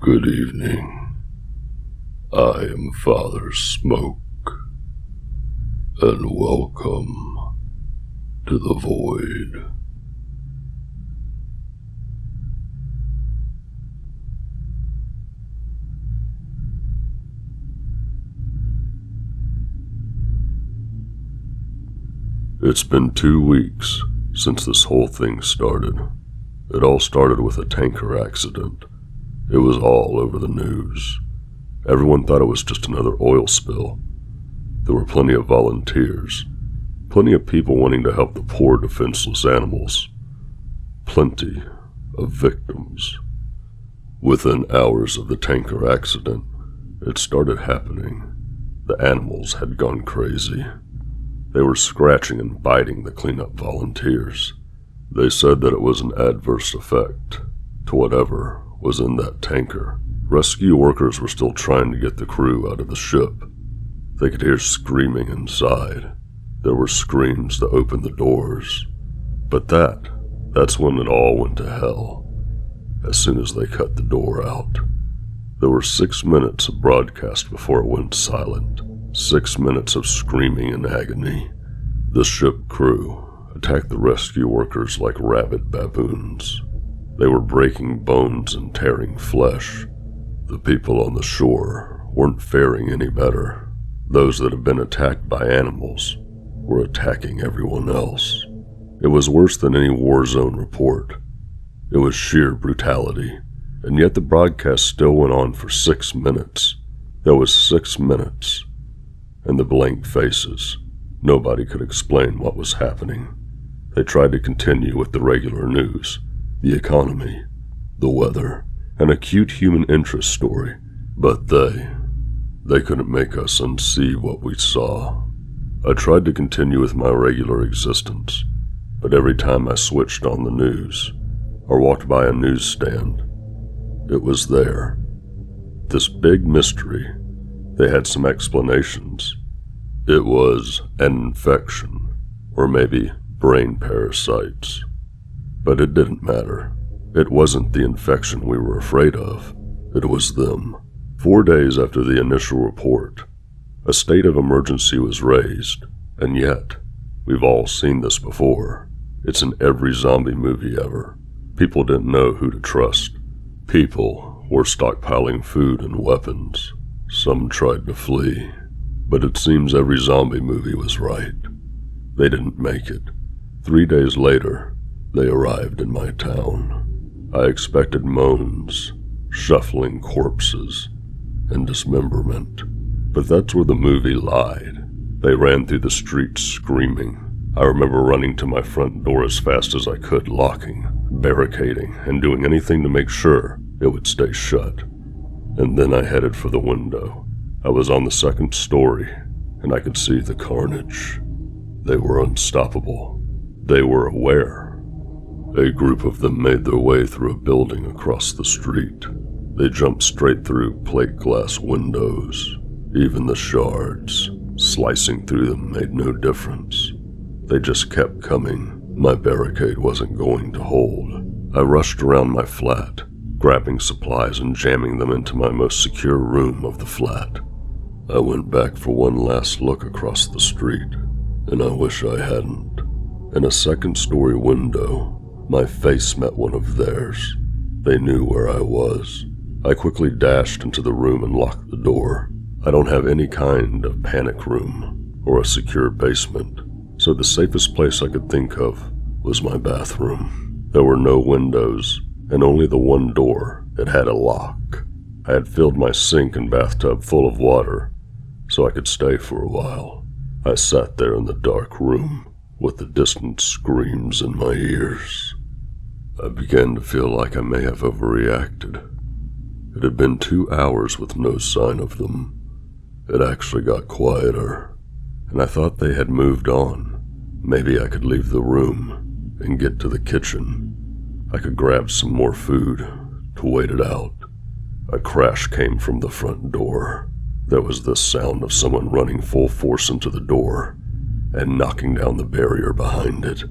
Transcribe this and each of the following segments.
Good evening. I am Father Smoke, and welcome to the Void. It's been 2 weeks since this whole thing started. It all started with a tanker accident. It was all over the news. Everyone thought it was just another oil spill. There were plenty of volunteers, plenty of people wanting to help the poor defenseless animals, plenty of victims. Within hours of the tanker accident, it started happening. The animals had gone crazy. They were scratching and biting the cleanup volunteers. They said that it was an adverse effect to whatever was in that tanker. Rescue workers were still trying to get the crew out of the ship. They could hear screaming inside. There were screams to open the doors. But that's when it all went to hell. As soon as they cut the door out. There were 6 minutes of broadcast before it went silent. 6 minutes of screaming in agony. The ship crew attacked the rescue workers like rabid baboons. They were breaking bones and tearing flesh. The people on the shore weren't faring any better. Those that had been attacked by animals were attacking everyone else. It was worse than any war zone report. It was sheer brutality, and yet the broadcast still went on for 6 minutes. There was 6 minutes, and the blank faces. Nobody could explain what was happening. They tried to continue with the regular news, the economy, the weather, an acute human interest story, but they couldn't make us unsee what we saw. I tried to continue with my regular existence, but every time I switched on the news, or walked by a newsstand, it was there. This big mystery. They had some explanations. It was an infection, or maybe brain parasites. But it didn't matter. It wasn't the infection we were afraid of. It was them. 4 days after the initial report, a state of emergency was raised, and yet, we've all seen this before. It's in every zombie movie ever. People didn't know who to trust. People were stockpiling food and weapons. Some tried to flee, but it seems every zombie movie was right. They didn't make it. 3 days later, they arrived in my town. I expected moans, shuffling corpses, and dismemberment. But that's where the movie lied. They ran through the streets screaming. I remember running to my front door as fast as I could, locking, barricading, and doing anything to make sure it would stay shut. And then I headed for the window. I was on the 2nd story, and I could see the carnage. They were unstoppable. They were aware. A group of them made their way through a building across the street. They jumped straight through plate glass windows. Even the shards, slicing through them, made no difference. They just kept coming. My barricade wasn't going to hold. I rushed around my flat, grabbing supplies and jamming them into my most secure room of the flat. I went back for one last look across the street, and I wish I hadn't. In a 2nd-story window, my face met one of theirs. They knew where I was. I quickly dashed into the room and locked the door. I don't have any kind of panic room or a secure basement, so the safest place I could think of was my bathroom. There were no windows, and only the one door that had a lock. I had filled my sink and bathtub full of water, so I could stay for a while. I sat there in the dark room, with the distant screams in my ears. I began to feel like I may have overreacted. It had been 2 hours with no sign of them. It actually got quieter, and I thought they had moved on. Maybe I could leave the room and get to the kitchen. I could grab some more food to wait it out. A crash came from the front door. There was the sound of someone running full force into the door and knocking down the barrier behind it.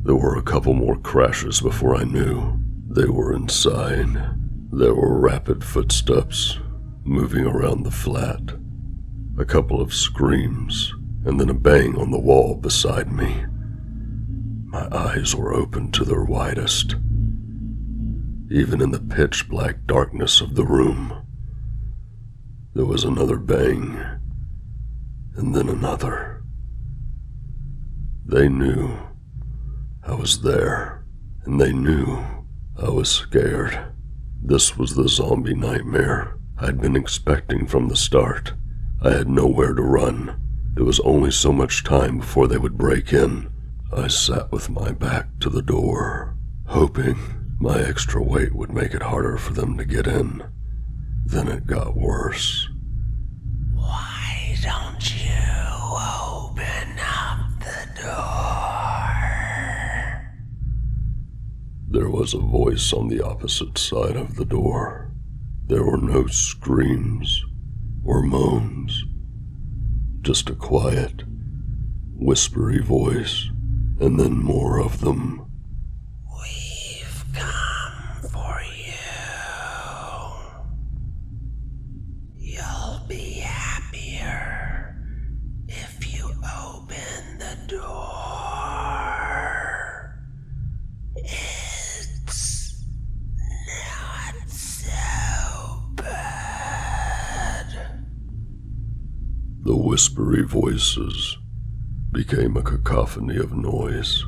There were a couple more crashes before I knew they were inside. There were rapid footsteps moving around the flat, a couple of screams, and then a bang on the wall beside me. My eyes were open to their widest. Even in the pitch-black darkness of the room, there was another bang, and then another. They knew I was there, and they knew I was scared. This was the zombie nightmare I'd been expecting from the start. I had nowhere to run. There was only so much time before they would break in. I sat with my back to the door, hoping my extra weight would make it harder for them to get in. Then it got worse. Why don't you open up the door? There was a voice on the opposite side of the door. There were no screams or moans, just a quiet, whispery voice, and then more of them. We've come for you. You'll be happier if you open the door. It's not so bad. The whispery voices became a cacophony of noise,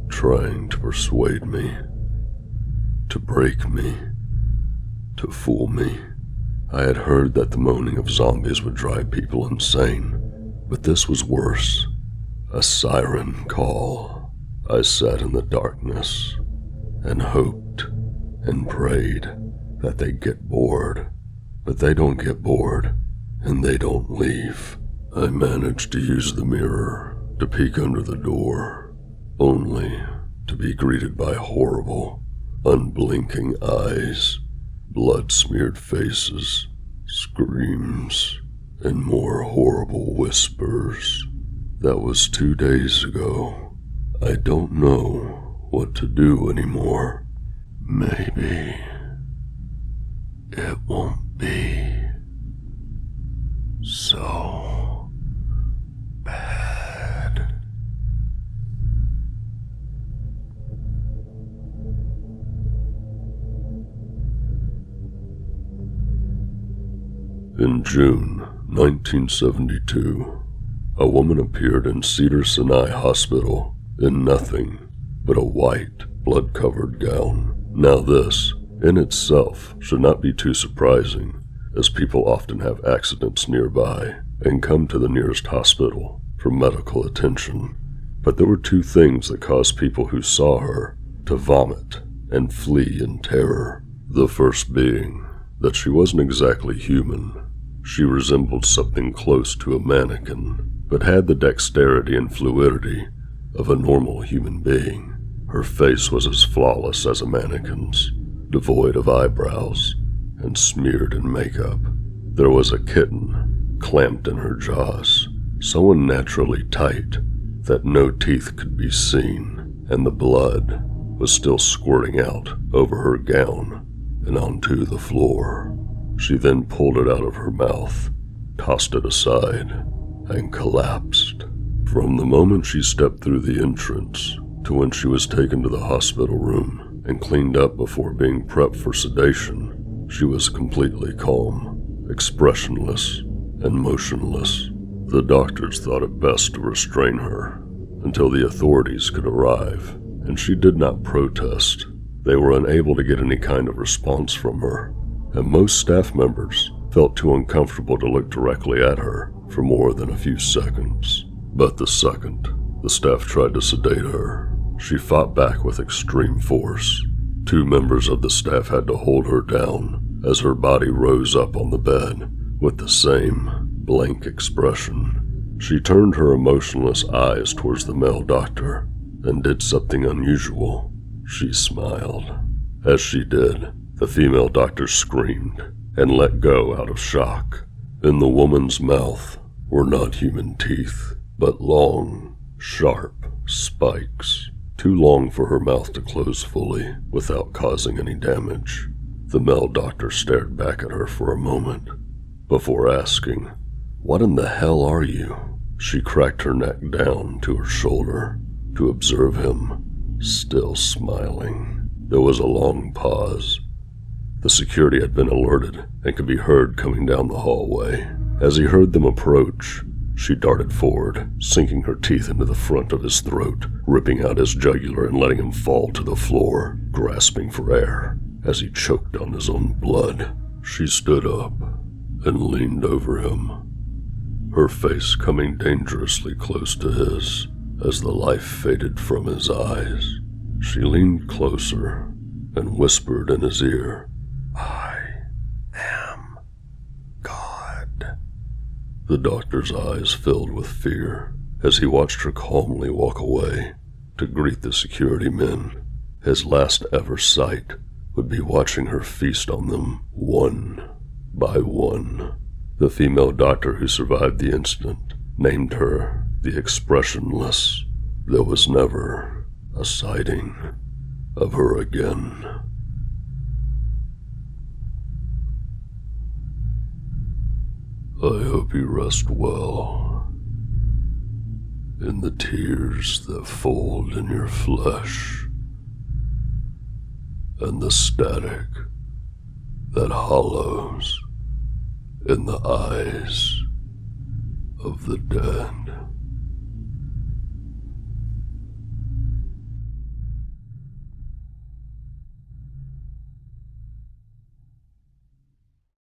trying to persuade me, to break me, to fool me. I had heard that the moaning of zombies would drive people insane, but this was worse. A siren call. I sat in the darkness and hoped and prayed that they'd get bored, but they don't get bored, and they don't leave. I managed to use the mirror to peek under the door, only to be greeted by horrible, unblinking eyes, blood-smeared faces, screams, and more horrible whispers. That was 2 days ago. I don't know what to do anymore. Maybe it won't be so bad. In June 1972, a woman appeared in Cedars-Sinai Hospital in nothing but a white, blood-covered gown. Now this, in itself, should not be too surprising, as people often have accidents nearby and come to the nearest hospital for medical attention. But there were 2 things that caused people who saw her to vomit and flee in terror. The first being that she wasn't exactly human. She resembled something close to a mannequin, but had the dexterity and fluidity of a normal human being. Her face was as flawless as a mannequin's, devoid of eyebrows and smeared in makeup. There was a kitten clamped in her jaws, so unnaturally tight that no teeth could be seen, and the blood was still squirting out over her gown and onto the floor. She then pulled it out of her mouth, tossed it aside, and collapsed. From the moment she stepped through the entrance to when she was taken to the hospital room and cleaned up before being prepped for sedation, she was completely calm, expressionless, and motionless. The doctors thought it best to restrain her until the authorities could arrive, and she did not protest. They were unable to get any kind of response from her, and most staff members felt too uncomfortable to look directly at her for more than a few seconds. But the second the staff tried to sedate her, she fought back with extreme force. 2 members of the staff had to hold her down as her body rose up on the bed with the same blank expression. She turned her emotionless eyes towards the male doctor and did something unusual. She smiled. As she did, the female doctor screamed and let go out of shock. In the woman's mouth were not human teeth, but long, sharp spikes, too long for her mouth to close fully without causing any damage. The male doctor stared back at her for a moment before asking, "What in the hell are you?" She cracked her neck down to her shoulder to observe him, still smiling. There was a long pause. The security had been alerted and could be heard coming down the hallway. As he heard them approach, she darted forward, sinking her teeth into the front of his throat, ripping out his jugular and letting him fall to the floor, grasping for air as he choked on his own blood. She stood up and leaned over him, her face coming dangerously close to his as the life faded from his eyes. She leaned closer and whispered in his ear, "I am God." The doctor's eyes filled with fear as he watched her calmly walk away to greet the security men. His last ever sight would be watching her feast on them one by one. The female doctor who survived the incident named her the Expressionless. There was never a sighting of her again. I hope you rest well in the tears that fold in your flesh and the static that hollows in the eyes of the dead.